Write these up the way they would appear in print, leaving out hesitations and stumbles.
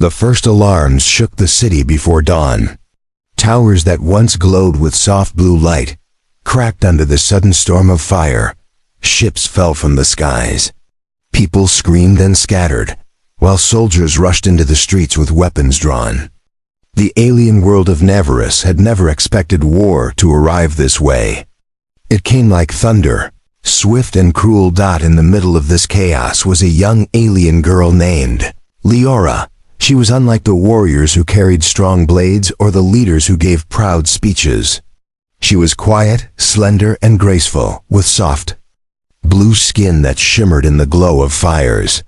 The first alarms shook the city before dawn. Towers that once glowed with soft blue light cracked under the sudden storm of fire. Ships fell from the skies. People screamed and scattered, while soldiers rushed into the streets with weapons drawn. The alien world of Navarus had never expected war to arrive this way. It came like thunder, swift and cruel. In the middle of this chaos was a young alien girl named Leora. She was unlike the warriors who carried strong blades or the leaders who gave proud speeches. She was quiet, slender, and graceful, with soft blue skin that shimmered in the glow of fires.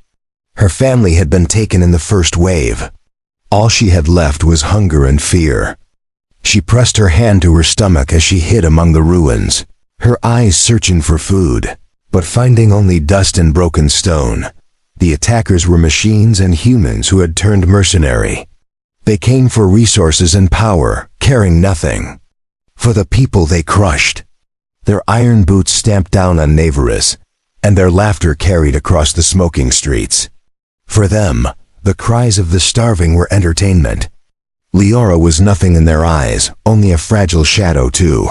Her family had been taken in the first wave. All she had left was hunger and fear. She pressed her hand to her stomach as she hid among the ruins, her eyes searching for food, but finding only dust and broken stone. The attackers were machines and humans who had turned mercenary. They came for resources and power, caring nothing for the people they crushed. Their iron boots stamped down on Navarus, and their laughter carried across the smoking streets. For them, the cries of the starving were entertainment. Leora was nothing in their eyes, only a fragile shadow too.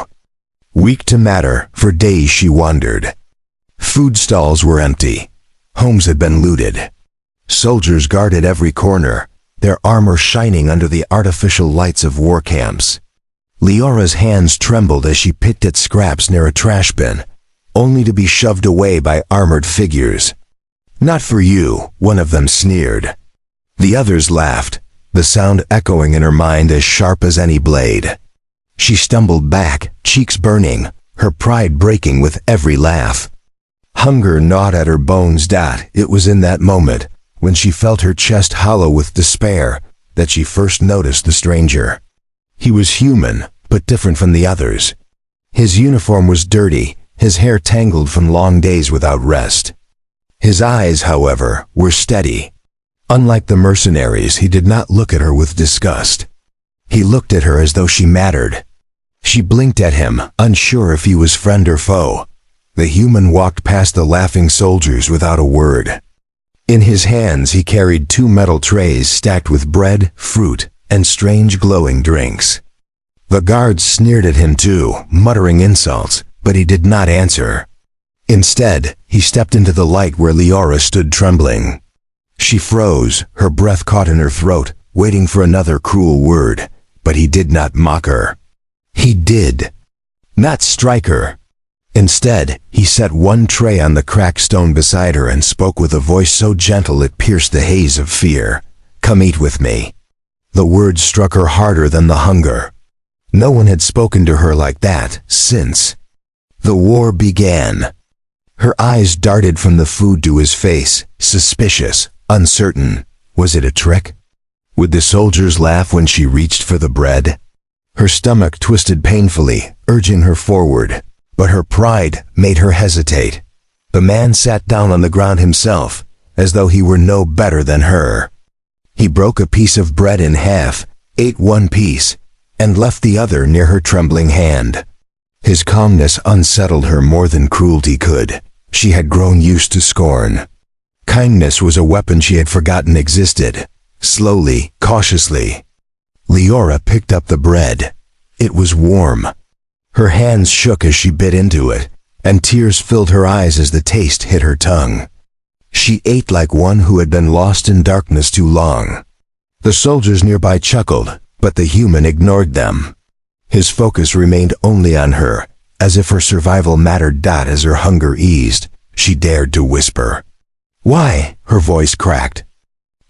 Weak to matter, for days she wandered. Food stalls were empty. Homes had been looted. Soldiers guarded every corner, their armor shining under the artificial lights of war camps. Leora's hands trembled as she picked at scraps near a trash bin, only to be shoved away by armored figures. "Not for you," one of them sneered. The others laughed, the sound echoing in her mind as sharp as any blade. She stumbled back, cheeks burning, her pride breaking with every laugh. Hunger gnawed at her bones. It was in that moment, when she felt her chest hollow with despair, that she first noticed the stranger. He was human, but different from the others. His uniform was dirty, his hair tangled from long days without rest. His eyes, however, were steady. Unlike the mercenaries, he did not look at her with disgust. He looked at her as though she mattered. She blinked at him, unsure if he was friend or foe. The human walked past the laughing soldiers without a word. In his hands he carried 2 metal trays stacked with bread, fruit, and strange glowing drinks. The guards sneered at him too, muttering insults, but he did not answer. Instead, he stepped into the light where Leora stood trembling. She froze, her breath caught in her throat, waiting for another cruel word, but he did not mock her. He did not strike her. Instead, he set one tray on the cracked stone beside her and spoke with a voice so gentle it pierced the haze of fear. "Come eat with me." The words struck her harder than the hunger. No one had spoken to her like that since the war began. Her eyes darted from the food to his face, suspicious, uncertain. Was it a trick? Would the soldiers laugh when she reached for the bread? Her stomach twisted painfully, urging her forward, but her pride made her hesitate. The man sat down on the ground himself, as though he were no better than her. He broke a piece of bread in half, ate one piece, and left the other near her trembling hand. His calmness unsettled her more than cruelty could. She had grown used to scorn. Kindness was a weapon she had forgotten existed. Slowly, cautiously, Leora picked up the bread. It was warm. Her hands shook as she bit into it, and tears filled her eyes as the taste hit her tongue. She ate like one who had been lost in darkness too long. The soldiers nearby chuckled, but the human ignored them. His focus remained only on her, as if her survival mattered. As her hunger eased, she dared to whisper. "Why?" Her voice cracked,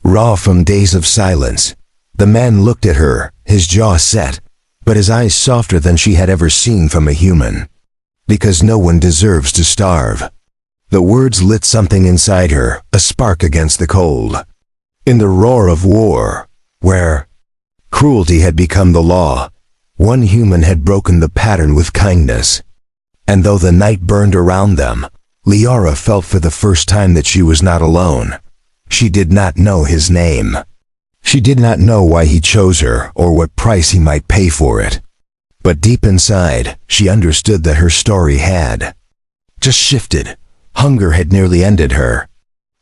raw from days of silence. The man looked at her, his jaw set, but his eyes softer than she had ever seen from a human. "Because no one deserves to starve." The words lit something inside her, a spark against the cold. In the roar of war, where cruelty had become the law, one human had broken the pattern with kindness. And though the night burned around them, Leora felt for the first time that she was not alone. She did not know his name. She did not know why he chose her or what price he might pay for it. But deep inside, she understood that her story had just shifted. Hunger had nearly ended her.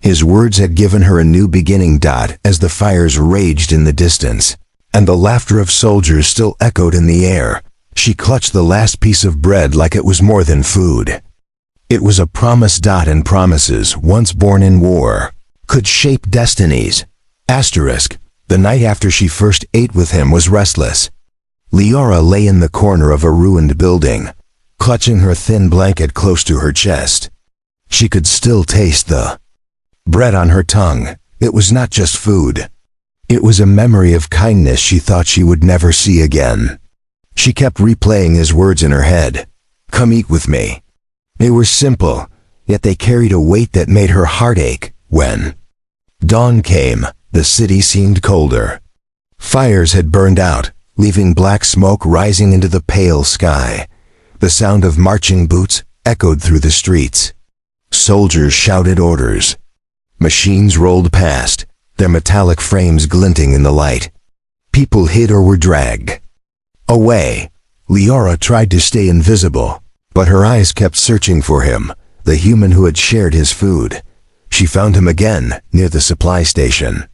His words had given her a new beginning. As the fires raged in the distance, and the laughter of soldiers still echoed in the air, she clutched the last piece of bread like it was more than food. It was a promise. And promises, once born in war, could shape destinies. The night after she first ate with him was restless. Liara lay in the corner of a ruined building, clutching her thin blanket close to her chest. She could still taste the bread on her tongue. It was not just food. It was a memory of kindness she thought she would never see again. She kept replaying his words in her head. "Come eat with me." They were simple, yet they carried a weight that made her heart ache. When dawn came, the city seemed colder. Fires had burned out, leaving black smoke rising into the pale sky. The sound of marching boots echoed through the streets. Soldiers shouted orders. Machines rolled past, their metallic frames glinting in the light. People hid or were dragged away. Liara tried to stay invisible, but her eyes kept searching for him, the human who had shared his food. She found him again, near the supply station.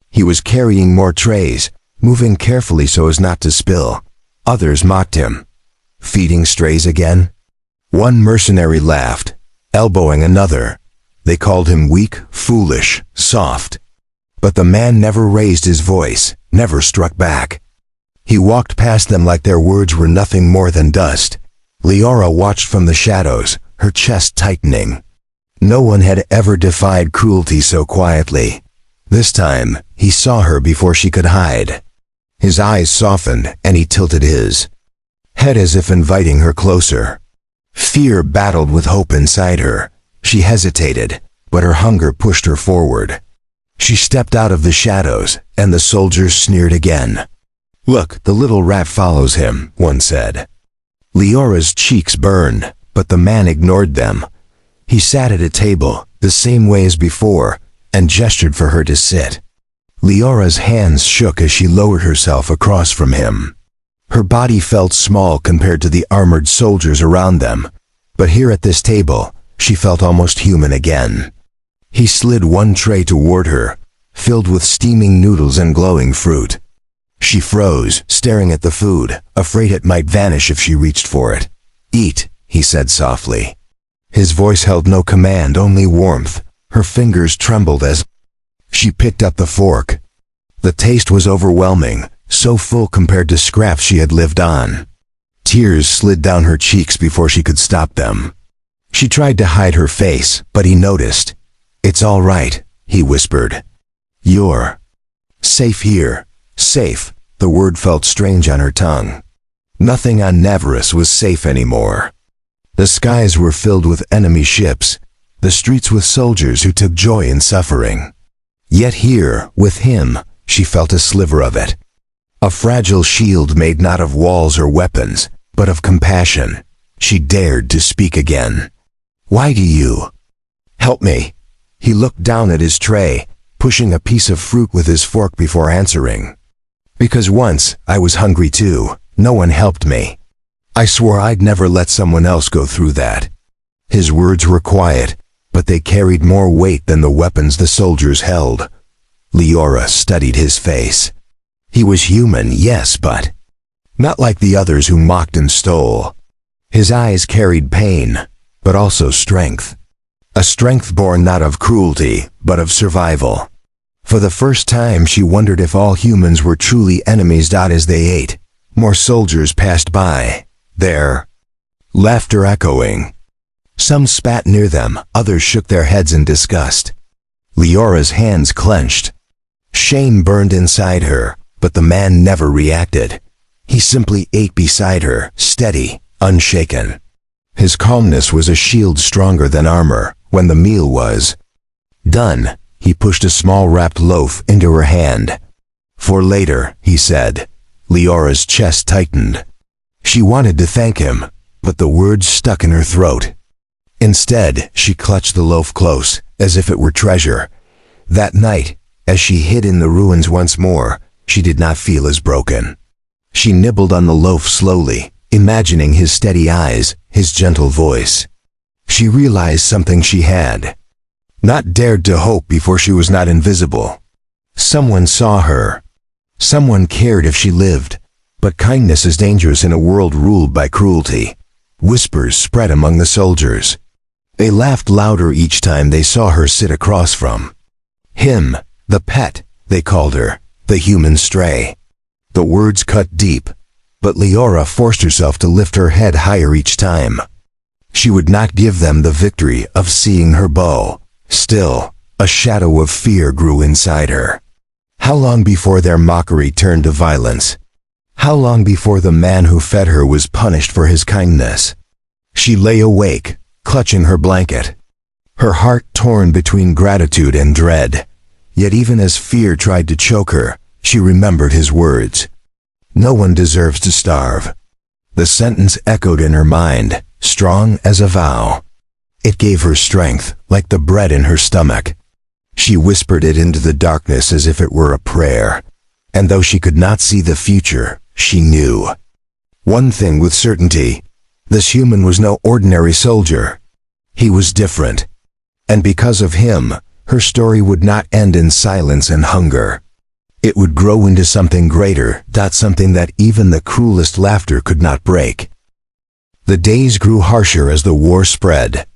He was carrying more trays, moving carefully so as not to spill. Others mocked him. Feeding strays again? One mercenary laughed, elbowing another. They called him weak, foolish, soft. But the man never raised his voice, never struck back. He walked past them like their words were nothing more than dust. Liara watched from the shadows, her chest tightening. No one had ever defied cruelty so quietly. This time, he saw her before she could hide. His eyes softened, and he tilted his head as if inviting her closer. Fear battled with hope inside her. She hesitated, but her hunger pushed her forward. She stepped out of the shadows, and the soldiers sneered again. "Look, the little rat follows him," one said. Liara's cheeks burned, but the man ignored them. He sat at a table, the same way as before, and gestured for her to sit. Liara's hands shook as she lowered herself across from him. Her body felt small compared to the armored soldiers around them, but here at this table, she felt almost human again. He slid one tray toward her, filled with steaming noodles and glowing fruit. She froze, staring at the food, afraid it might vanish if she reached for it. "Eat," he said softly. His voice held no command, only warmth. Her fingers trembled as she picked up the fork. The taste was overwhelming, so full compared to scraps she had lived on. Tears slid down her cheeks before she could stop them. She tried to hide her face, but he noticed. "It's all right," he whispered. "You're safe here." Safe. The word felt strange on her tongue. Nothing on Navarus was safe anymore. The skies were filled with enemy ships, the streets with soldiers who took joy in suffering. Yet here, with him, she felt a sliver of it. A fragile shield made not of walls or weapons, but of compassion. She dared to speak again. "Why do you help me?" He looked down at his tray, pushing a piece of fruit with his fork before answering. "Because once, I was hungry too. No one helped me. I swore I'd never let someone else go through that." His words were quiet, but they carried more weight than the weapons the soldiers held. Liara studied his face. He was human, yes, but not like the others who mocked and stole. His eyes carried pain, but also strength. A strength born not of cruelty, but of survival. For the first time, she wondered if all humans were truly enemies. As they ate, more soldiers passed by, their laughter echoing. Some spat near them, others shook their heads in disgust. Liara's hands clenched. Shame burned inside her, but the man never reacted. He simply ate beside her, steady, unshaken. His calmness was a shield stronger than armor. When the meal was done, he pushed a small wrapped loaf into her hand. "For later," he said. Liara's chest tightened. She wanted to thank him, but the words stuck in her throat. Instead, she clutched the loaf close, as if it were treasure. That night, as she hid in the ruins once more, she did not feel as broken. She nibbled on the loaf slowly, imagining his steady eyes, his gentle voice. She realized something she had not dared to hope before she was not invisible. Someone saw her. Someone cared if she lived. But kindness is dangerous in a world ruled by cruelty. Whispers spread among the soldiers. They laughed louder each time they saw her sit across from him. The pet, they called her, the human stray. The words cut deep, but Leora forced herself to lift her head higher each time. She would not give them the victory of seeing her bow. Still, a shadow of fear grew inside her. How long before their mockery turned to violence? How long before the man who fed her was punished for his kindness? She lay awake, clutching her blanket, her heart torn between gratitude and dread. Yet even as fear tried to choke her, she remembered his words. No one deserves to starve. The sentence echoed in her mind, strong as a vow. It gave her strength, like the bread in her stomach. She whispered it into the darkness as if it were a prayer. And though she could not see the future, she knew. One thing with certainty, this human was no ordinary soldier. He was different. And because of him, her story would not end in silence and hunger. It would grow into something greater, something that even the cruelest laughter could not break. The days grew harsher as the war spread.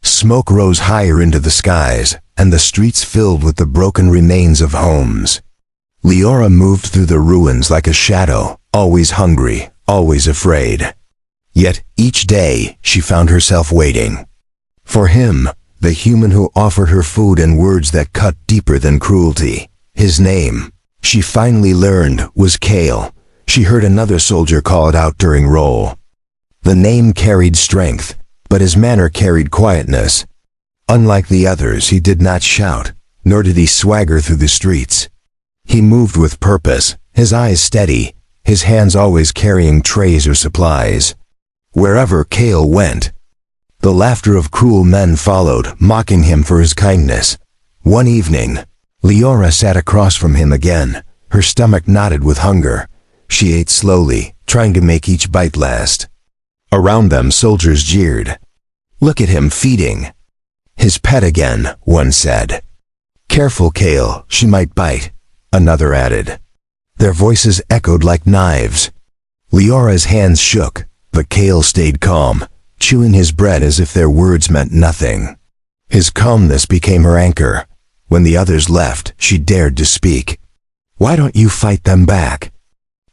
Smoke rose higher into the skies, and the streets filled with the broken remains of homes. Leora moved through the ruins like a shadow, always hungry, always afraid. Yet each day she found herself waiting. For him, the human who offered her food and words that cut deeper than cruelty. His name, she finally learned, was Kale. She heard another soldier call it out during roll. The name carried strength, but his manner carried quietness. Unlike the others, he did not shout, nor did he swagger through the streets. He moved with purpose, his eyes steady, his hands always carrying trays or supplies. Wherever Kale went, the laughter of cruel men followed, mocking him for his kindness. One evening, Leora sat across from him again, her stomach knotted with hunger. She ate slowly, trying to make each bite last. Around them, soldiers jeered. "Look at him feeding." "His pet again," one said. "Careful, Kale, she might bite," another added. Their voices echoed like knives. Leora's hands shook, but Kale stayed calm, chewing his bread as if their words meant nothing. His calmness became her anchor. When the others left, she dared to speak. "Why don't you fight them back?"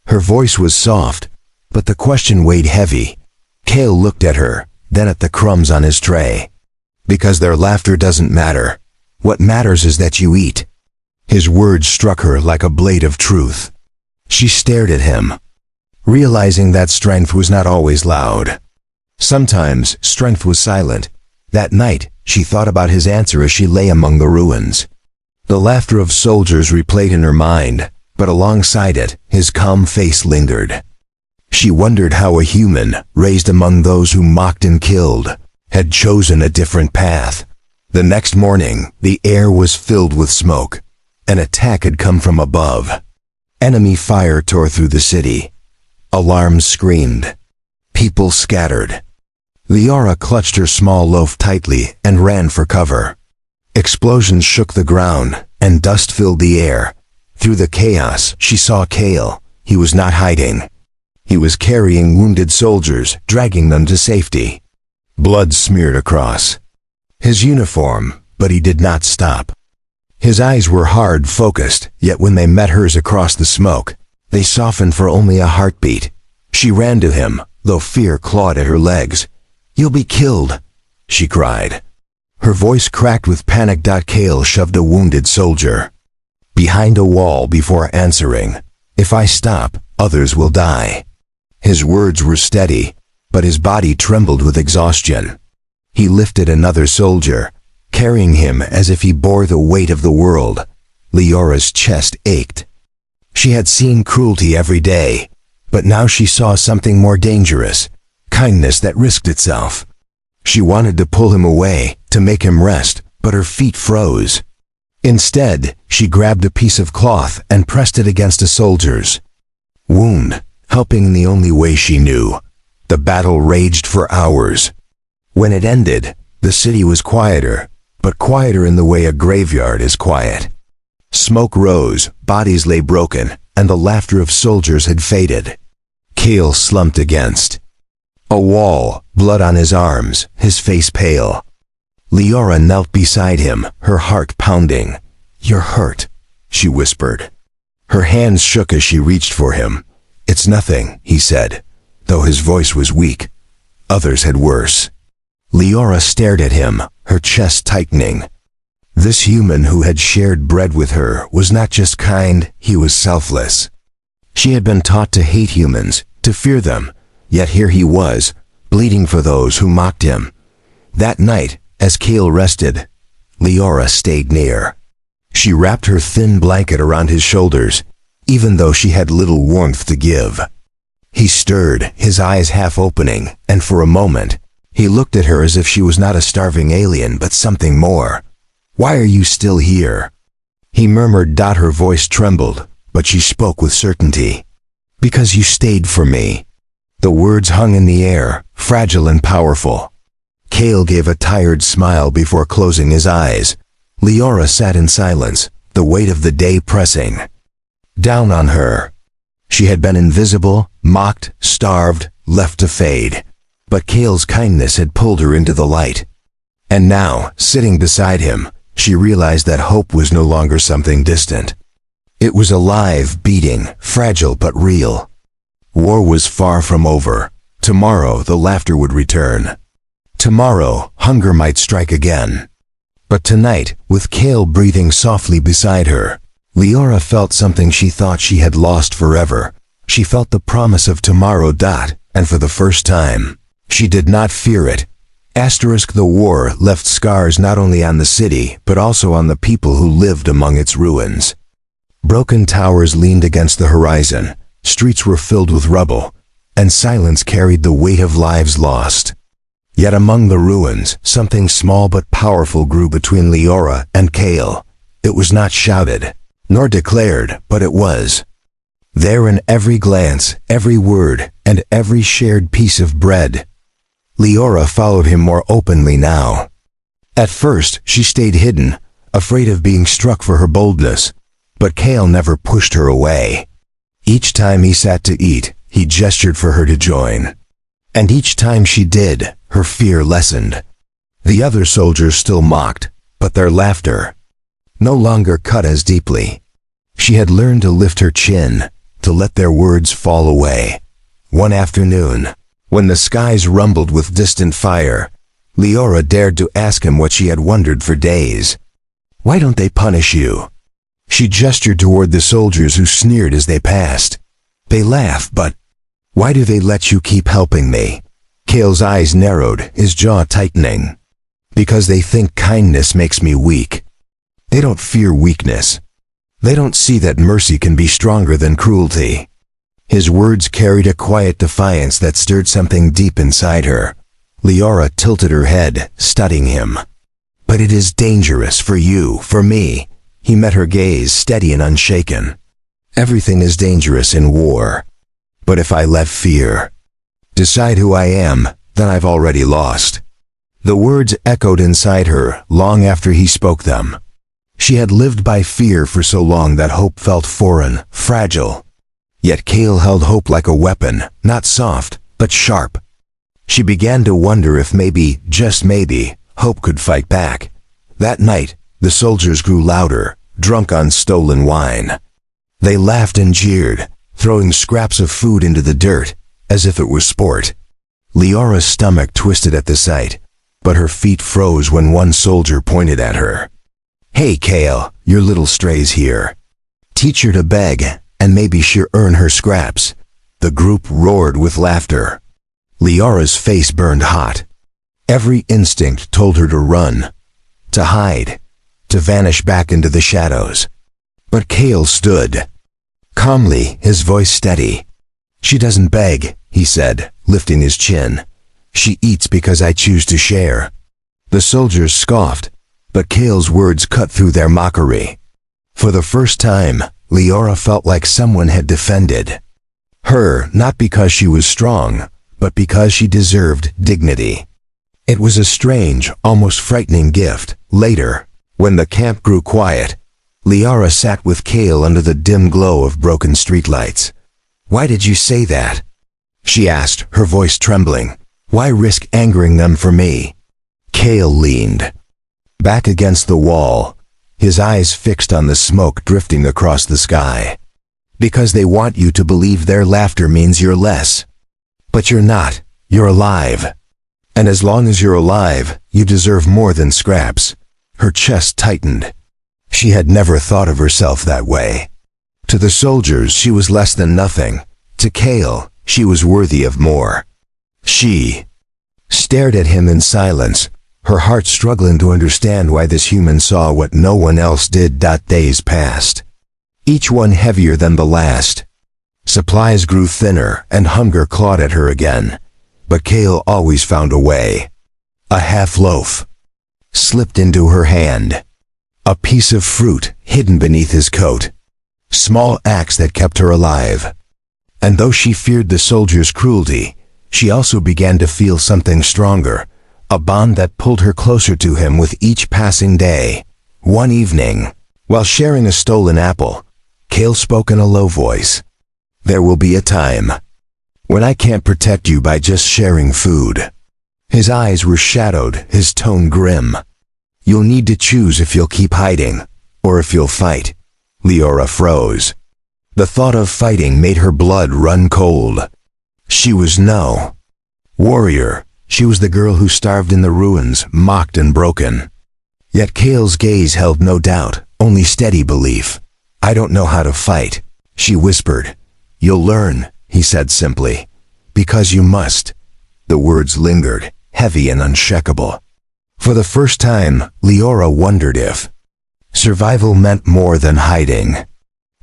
Her voice was soft, but the question weighed heavy. Kale looked at her, then at the crumbs on his tray. "Because their laughter doesn't matter. What matters is that you eat." His words struck her like a blade of truth. She stared at him, realizing that strength was not always loud. Sometimes strength was silent. That night, she thought about his answer as she lay among the ruins. The laughter of soldiers replayed in her mind, but alongside it, his calm face lingered. She wondered how a human, raised among those who mocked and killed, had chosen a different path. The next morning, the air was filled with smoke. An attack had come from above. Enemy fire tore through the city. Alarms screamed. People scattered. Leora clutched her small loaf tightly and ran for cover. Explosions shook the ground, and dust filled the air. Through the chaos, she saw Kale. He was not hiding. He was carrying wounded soldiers, dragging them to safety. Blood smeared across his uniform, but he did not stop. His eyes were hard, focused, yet when they met hers across the smoke, they softened for only a heartbeat. She ran to him, though fear clawed at her legs. "You'll be killed," she cried. Her voice cracked with panic. Kale shoved a wounded soldier behind a wall before answering. "If I stop, others will die." His words were steady, but his body trembled with exhaustion. He lifted another soldier, carrying him as if he bore the weight of the world. Leora's chest ached. She had seen cruelty every day, but now she saw something more dangerous, kindness that risked itself. She wanted to pull him away, to make him rest, but her feet froze. Instead, she grabbed a piece of cloth and pressed it against a soldier's wound, helping in the only way she knew. The battle raged for hours. When it ended, the city was quieter, but quieter in the way a graveyard is quiet. Smoke rose, bodies lay broken, and the laughter of soldiers had faded. Cale slumped against a wall, blood on his arms, his face pale. Leora knelt beside him, her heart pounding. "You're hurt," she whispered. Her hands shook as she reached for him. "It's nothing," he said, though his voice was weak. Others had worse. Leora stared at him, her chest tightening. This human who had shared bread with her was not just kind, he was selfless. She had been taught to hate humans, to fear them, yet here he was, bleeding for those who mocked him. That night, as Cale rested, Leora stayed near. She wrapped her thin blanket around his shoulders, even though she had little warmth to give. He stirred, his eyes half opening, and for a moment, he looked at her as if she was not a starving alien but something more. "Why are you still here?" He murmured. Her voice trembled, but she spoke with certainty. "Because you stayed for me." The words hung in the air, fragile and powerful. Cale gave a tired smile before closing his eyes. Leora sat in silence, the weight of the day pressing down on her. She had been invisible, mocked, starved, left to fade. But Cale's kindness had pulled her into the light. And now, sitting beside him, she realized that hope was no longer something distant. It was alive, beating, fragile but real. War was far from over. Tomorrow the laughter would return. Tomorrow hunger might strike again. But tonight, with Cale breathing softly beside her, Leora felt something she thought she had lost forever. She felt the promise of tomorrow. And for the first time, she did not fear it. The war left scars not only on the city, but also on the people who lived among its ruins. Broken towers leaned against the horizon, streets were filled with rubble, and silence carried the weight of lives lost. Yet among the ruins, something small but powerful grew between Leora and Cale. It was not shouted, nor declared, but it was there in every glance, every word, and every shared piece of bread. Leora followed him more openly now. At first, she stayed hidden, afraid of being struck for her boldness, but Cale never pushed her away. Each time he sat to eat, he gestured for her to join. And each time she did, her fear lessened. The other soldiers still mocked, but their laughter no longer cut as deeply. She had learned to lift her chin, to let their words fall away. One afternoon, when the skies rumbled with distant fire, Leora dared to ask him what she had wondered for days. "Why don't they punish you?" She gestured toward the soldiers who sneered as they passed. "They laugh, but why do they let you keep helping me?" Cale's eyes narrowed, his jaw tightening. "Because they think kindness makes me weak. They don't fear weakness. They don't see that mercy can be stronger than cruelty." His words carried a quiet defiance that stirred something deep inside her. Leora tilted her head, studying him. "But it is dangerous for you, for me." He met her gaze, steady and unshaken. "Everything is dangerous in war. But if I let fear decide who I am, then I've already lost." The words echoed inside her long after he spoke them. She had lived by fear for so long that hope felt foreign, fragile. Yet Cale held hope like a weapon, not soft, but sharp. She began to wonder if maybe, just maybe, hope could fight back. That night, the soldiers grew louder, drunk on stolen wine. They laughed and jeered, throwing scraps of food into the dirt, as if it was sport. Leora's stomach twisted at the sight, but her feet froze when one soldier pointed at her. "Hey, Cale, your little stray's here. Teach her to beg, and maybe she'll earn her scraps." The group roared with laughter. Leora's face burned hot. Every instinct told her to run, to hide, to vanish back into the shadows. But Cale stood, calmly, his voice steady. "She doesn't beg," he said, lifting his chin. "She eats because I choose to share." The soldiers scoffed, but Cale's words cut through their mockery. For the first time, Leora felt like someone had defended her, not because she was strong, but because she deserved dignity. It was a strange, almost frightening gift. Later, when the camp grew quiet, Liara sat with Kale under the dim glow of broken streetlights. "Why did you say that?" she asked, her voice trembling. "Why risk angering them for me?" Kale leaned back against the wall, his eyes fixed on the smoke drifting across the sky. "Because they want you to believe their laughter means you're less. But you're not. You're alive. And as long as you're alive, you deserve more than scraps." Her chest tightened. She had never thought of herself that way. To the soldiers, she was less than nothing. To Kale, she was worthy of more. She stared at him in silence, her heart struggling to understand why this human saw what no one else did. Days passed, each one heavier than the last. Supplies grew thinner, and hunger clawed at her again. But Kale always found a way. A half loaf slipped into her hand. A piece of fruit hidden beneath his coat. Small acts that kept her alive. And though she feared the soldiers' cruelty, she also began to feel something stronger, a bond that pulled her closer to him with each passing day. One evening, while sharing a stolen apple, Kale spoke in a low voice. "There will be a time when I can't protect you by just sharing food." His eyes were shadowed, his tone grim. "You'll need to choose if you'll keep hiding, or if you'll fight." Liara froze. The thought of fighting made her blood run cold. She was no warrior. She was the girl who starved in the ruins, mocked and broken. Yet Kale's gaze held no doubt, only steady belief. "I don't know how to fight," she whispered. "You'll learn," he said simply. "Because you must." The words lingered, heavy and unshakable. For the first time, Liara wondered if survival meant more than hiding.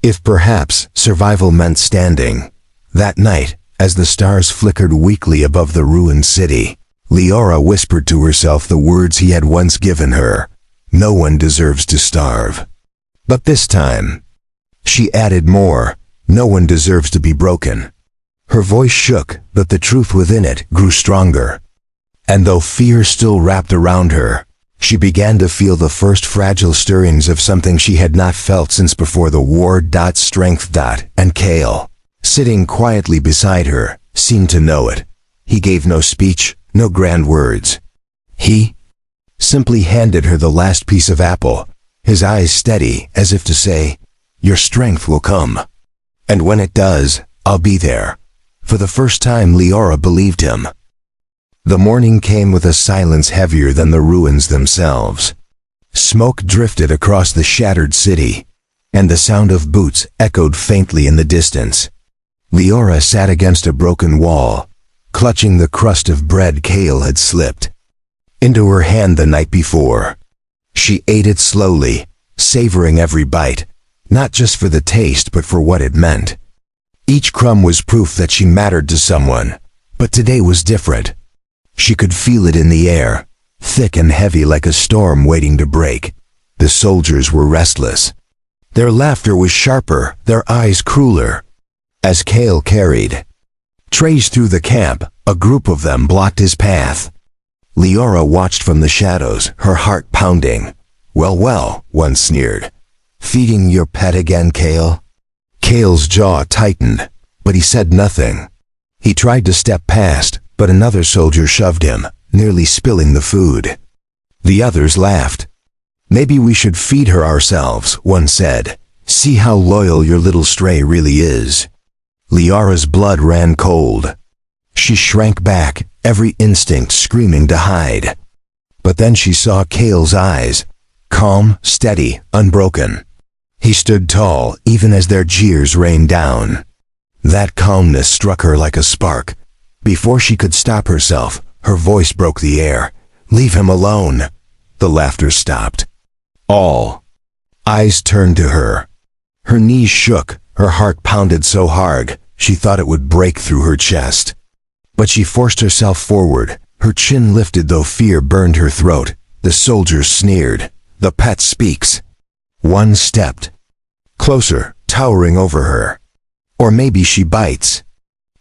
If perhaps survival meant standing. That night, as the stars flickered weakly above the ruined city, Liara whispered to herself the words he had once given her. "No one deserves to starve." But this time, she added more. "No one deserves to be broken." Her voice shook, but the truth within it grew stronger. And though fear still wrapped around her, she began to feel the first fragile stirrings of something she had not felt since before the war. Strength. And Kale, sitting quietly beside her, seemed to know it. He gave no speech, no grand words. He simply handed her the last piece of apple, his eyes steady, as if to say, "Your strength will come. And when it does, I'll be there." For the first time, Liara believed him. The morning came with a silence heavier than the ruins themselves. Smoke drifted across the shattered city, and the sound of boots echoed faintly in the distance. Liara sat against a broken wall, clutching the crust of bread Kale had slipped into her hand the night before. She ate it slowly, savoring every bite, not just for the taste but for what it meant. Each crumb was proof that she mattered to someone, but today was different. She could feel it in the air, thick and heavy like a storm waiting to break. The soldiers were restless. Their laughter was sharper, their eyes crueler. As Kale carried trays through the camp, a group of them blocked his path. Liara watched from the shadows, her heart pounding. Well, one sneered. "Feeding your pet again, Kale?" Kale's jaw tightened, but he said nothing. He tried to step past, but another soldier shoved him, nearly spilling the food. The others laughed. "Maybe we should feed her ourselves," one said. "See how loyal your little stray really is." Liara's blood ran cold. She shrank back, every instinct screaming to hide. But then she saw Kale's eyes, calm, steady, unbroken. He stood tall, even as their jeers rained down. That calmness struck her like a spark. Before she could stop herself, her voice broke the air. "Leave him alone." The laughter stopped. All eyes turned to her. Her knees shook, her heart pounded so hard, she thought it would break through her chest. But she forced herself forward, her chin lifted though fear burned her throat. The soldiers sneered. "The pet speaks." One stepped closer, towering over her. "Or maybe she bites."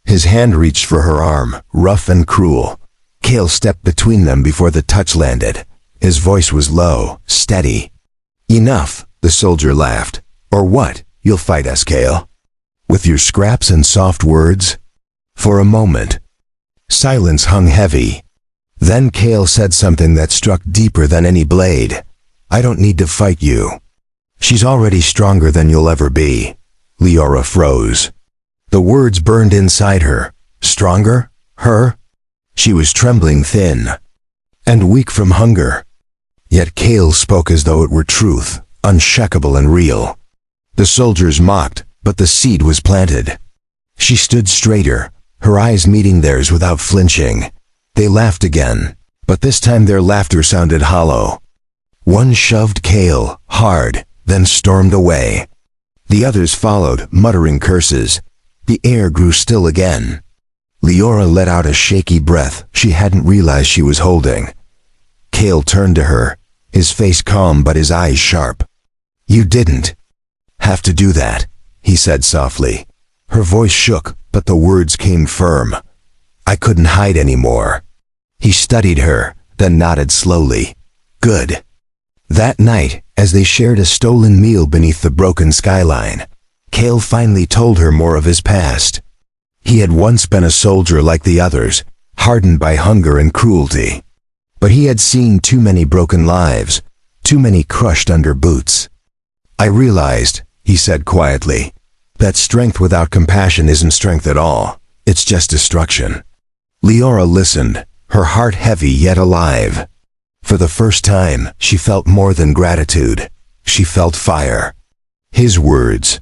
His hand reached for her arm, rough and cruel. Kale stepped between them before the touch landed. His voice was low, steady. "Enough," the soldier laughed. "Or what? You'll fight us, Kale? With your scraps and soft words?" For a moment, silence hung heavy. Then Kale said something that struck deeper than any blade. "I don't need to fight you. She's already stronger than you'll ever be." Leora froze. The words burned inside her. Stronger? Her? She was trembling thin and weak from hunger. Yet Kale spoke as though it were truth, unshakable and real. The soldiers mocked, but the seed was planted. She stood straighter, her eyes meeting theirs without flinching. They laughed again, but this time their laughter sounded hollow. One shoved Kale hard, then stormed away. The others followed, muttering curses. The air grew still again. Leora let out a shaky breath she hadn't realized she was holding. Kale turned to her, his face calm but his eyes sharp. "You didn't have to do that," he said softly. Her voice shook, but the words came firm. "I couldn't hide anymore." He studied her, then nodded slowly. "Good." That night, as they shared a stolen meal beneath the broken skyline, Kale finally told her more of his past. He had once been a soldier like the others, hardened by hunger and cruelty. But he had seen too many broken lives, too many crushed under boots. "I realized," he said quietly, "that strength without compassion isn't strength at all. It's just destruction." Leora listened, her heart heavy yet alive. For the first time, she felt more than gratitude. She felt fire. His words,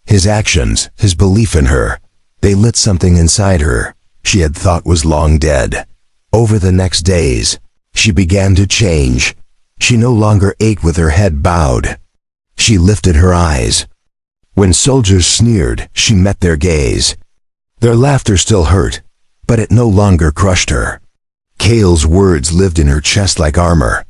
his actions, his belief in her, they lit something inside her she had thought was long dead. Over the next days, she began to change. She no longer ate with her head bowed. She lifted her eyes. When soldiers sneered, she met their gaze. Their laughter still hurt, but it no longer crushed her. Kale's words lived in her chest like armor.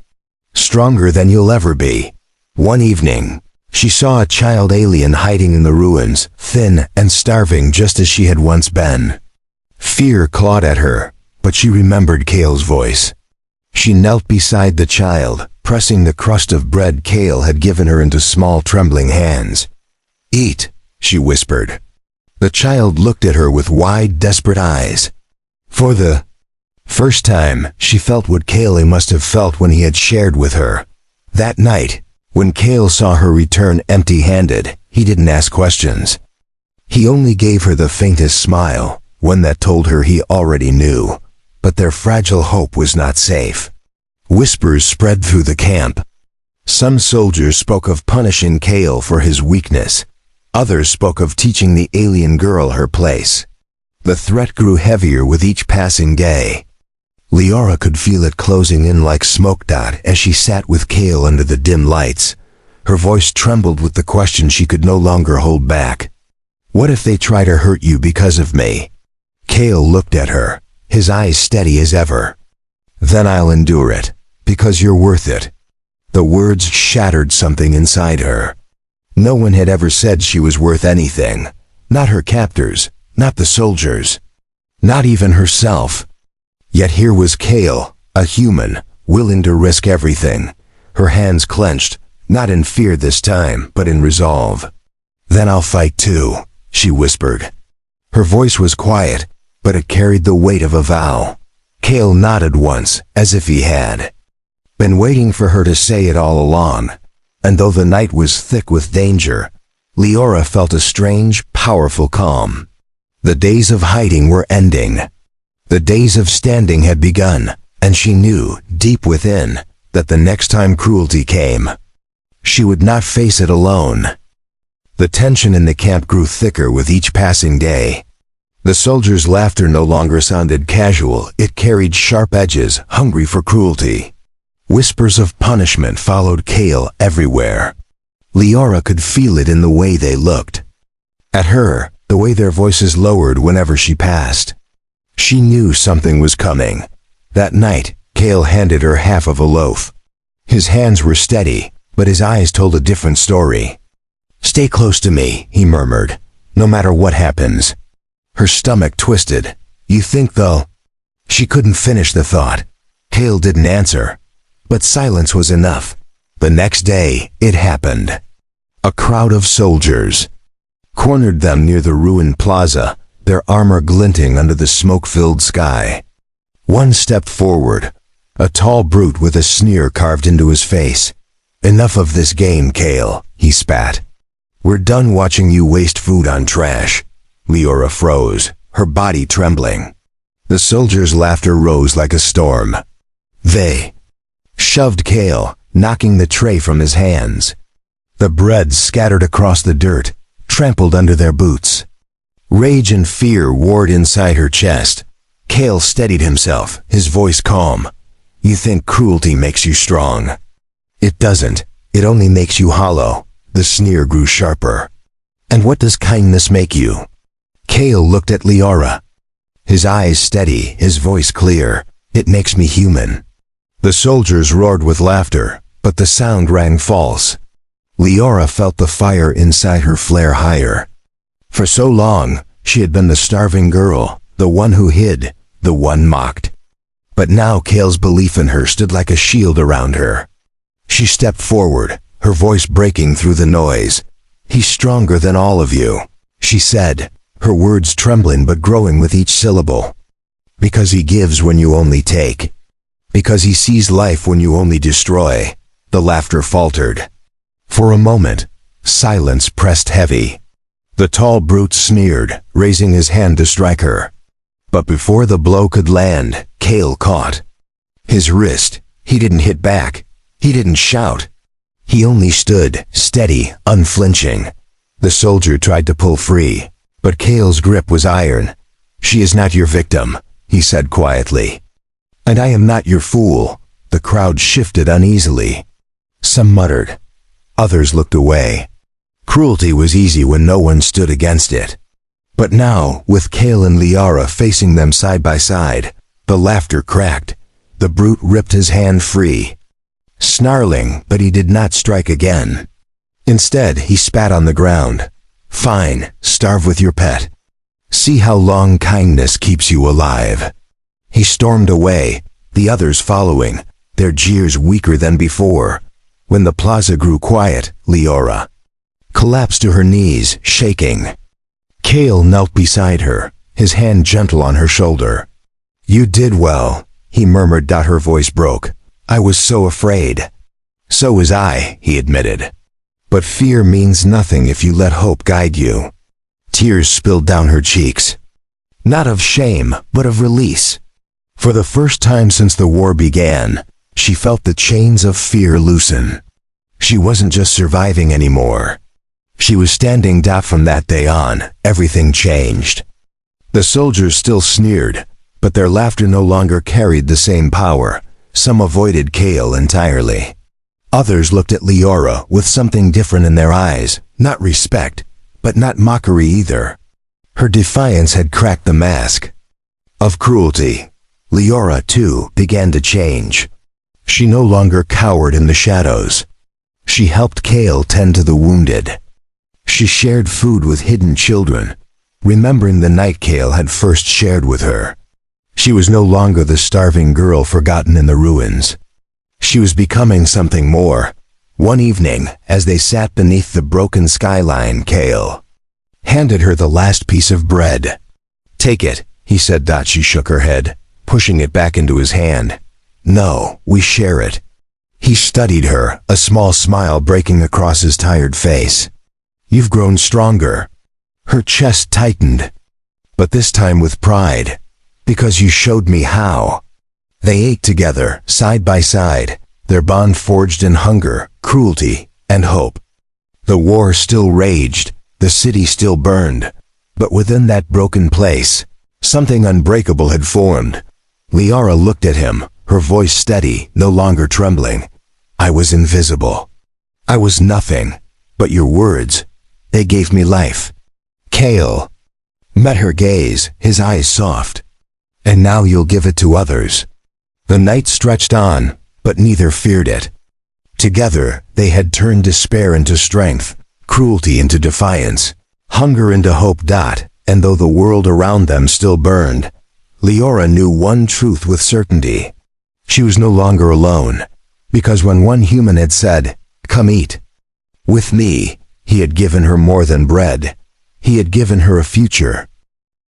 "Stronger than you'll ever be." One evening, she saw a child alien hiding in the ruins, thin and starving just as she had once been. Fear clawed at her, but she remembered Kale's voice. She knelt beside the child, pressing the crust of bread Kale had given her into small trembling hands. "Eat," she whispered. The child looked at her with wide, desperate eyes. For the first time, she felt what Kale must have felt when he had shared with her. That night, when Kale saw her return empty-handed, he didn't ask questions. He only gave her the faintest smile, one that told her he already knew. But their fragile hope was not safe. Whispers spread through the camp. Some soldiers spoke of punishing Kale for his weakness. Others spoke of teaching the alien girl her place. The threat grew heavier with each passing day. Leora could feel it closing in like smoke dot as she sat with Kale under the dim lights. Her voice trembled with the question she could no longer hold back. "What if they try to hurt you because of me?" Kale looked at her, his eyes steady as ever. "Then I'll endure it, because you're worth it." The words shattered something inside her. No one had ever said she was worth anything. Not her captors, not the soldiers, not even herself. Yet here was Kale, a human, willing to risk everything. Her hands clenched, not in fear this time, but in resolve. "Then I'll fight too," she whispered. Her voice was quiet, but it carried the weight of a vow. Kale nodded once, as if he had been waiting for her to say it all along. And though the night was thick with danger, Leora felt a strange, powerful calm. The days of hiding were ending. The days of standing had begun, and she knew, deep within, that the next time cruelty came, she would not face it alone. The tension in the camp grew thicker with each passing day. The soldiers' laughter no longer sounded casual, it carried sharp edges, hungry for cruelty. Whispers of punishment followed Kale everywhere. Leora could feel it in the way they looked at her, the way their voices lowered whenever she passed. She knew something was coming. That night, Kale handed her half of a loaf. His hands were steady, but his eyes told a different story. "Stay close to me," he murmured, "no matter what happens." Her stomach twisted. "You think they'll She couldn't finish the thought. Kale didn't answer. But silence was enough. The next day, it happened. A crowd of soldiers cornered them near the ruined plaza, their armor glinting under the smoke-filled sky. One stepped forward, a tall brute with a sneer carved into his face. "Enough of this game, Kale," he spat. "We're done watching you waste food on trash." Leora froze, her body trembling. The soldiers' laughter rose like a storm. They shoved Kale, knocking the tray from his hands. The bread scattered across the dirt, trampled under their boots. Rage and fear warred inside her chest. Kale steadied himself, his voice calm. "You think cruelty makes you strong. It doesn't. It only makes you hollow." The sneer grew sharper. "And what does kindness make you?" Kale looked at Leora. His eyes steady, his voice clear. "It makes me human." The soldiers roared with laughter, but the sound rang false. Leora felt the fire inside her flare higher. For so long, she had been the starving girl, the one who hid, the one mocked. But now Kale's belief in her stood like a shield around her. She stepped forward, her voice breaking through the noise. "He's stronger than all of you," she said, her words trembling but growing with each syllable. "Because he gives when you only take. Because he sees life when you only destroy." The laughter faltered. For a moment, silence pressed heavy. The tall brute sneered, raising his hand to strike her. But before the blow could land, Kale caught his wrist. He didn't hit back. He didn't shout. He only stood, steady, unflinching. The soldier tried to pull free, but Kale's grip was iron. "She is not your victim," he said quietly. "And I am not your fool." The crowd shifted uneasily. Some muttered. Others looked away. Cruelty was easy when no one stood against it. But now, with Kale and Leora facing them side by side, the laughter cracked. The brute ripped his hand free. Snarling, but he did not strike again. Instead, he spat on the ground. "Fine, starve with your pet. See how long kindness keeps you alive." He stormed away, the others following, their jeers weaker than before. When the plaza grew quiet, Leora collapsed to her knees, shaking. Kale knelt beside her, his hand gentle on her shoulder. "You did well," he murmured. Her voice broke. "I was so afraid." "So was I," he admitted. "But fear means nothing if you let hope guide you." Tears spilled down her cheeks. Not of shame, but of release. For the first time since the war began, she felt the chains of fear loosen. She wasn't just surviving anymore. She was standing. From that day on, everything changed. The soldiers still sneered, but their laughter no longer carried the same power. Some avoided Kale entirely. Others looked at Leora with something different in their eyes, not respect, but not mockery either. Her defiance had cracked the mask of cruelty. Leora, too, began to change. She no longer cowered in the shadows. She helped Kale tend to the wounded. She shared food with hidden children, remembering the night Kale had first shared with her. She was no longer the starving girl forgotten in the ruins. She was becoming something more. One evening, as they sat beneath the broken skyline, Kale handed her the last piece of bread. "Take it," he said. She shook her head, pushing it back into his hand. "No, we share it." He studied her, a small smile breaking across his tired face. "You've grown stronger." Her chest tightened, but this time with pride. "Because you showed me how." They ate together, side by side, their bond forged in hunger, cruelty, and hope. The war still raged, the city still burned, but within that broken place, something unbreakable had formed. Leora looked at him, her voice steady, no longer trembling. "I was invisible. I was nothing, but your words, they gave me life." Kale met her gaze, his eyes soft. "And now you'll give it to others." The night stretched on, but neither feared it. Together, they had turned despair into strength, cruelty into defiance, hunger into hope. And though the world around them still burned, Leora knew one truth with certainty. She was no longer alone, because when one human had said, "Come eat with me," he had given her more than bread. He had given her a future,